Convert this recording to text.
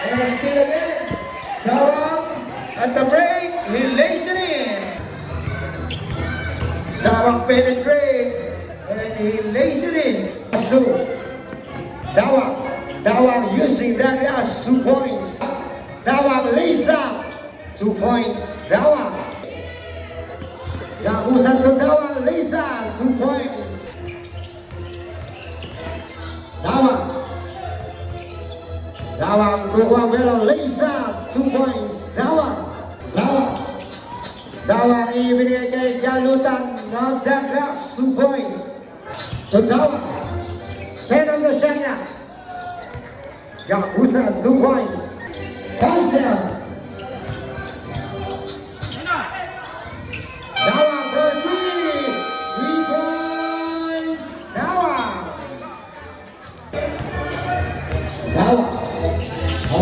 And still again. Dawang at the break. He lays it in. Dawang penetrate. And he lays it in. So, Dawang using that last 2 points. Dawang lays up 2 points. Dawang. Yakusan to Dawang lays up 2 points. Dawang kukuha Melo lays up 2 points. Dawang ibinigay kay Galutan of that last 2 points. So Dawang 10 on the shot. Yakusan 2 points. 5 cells.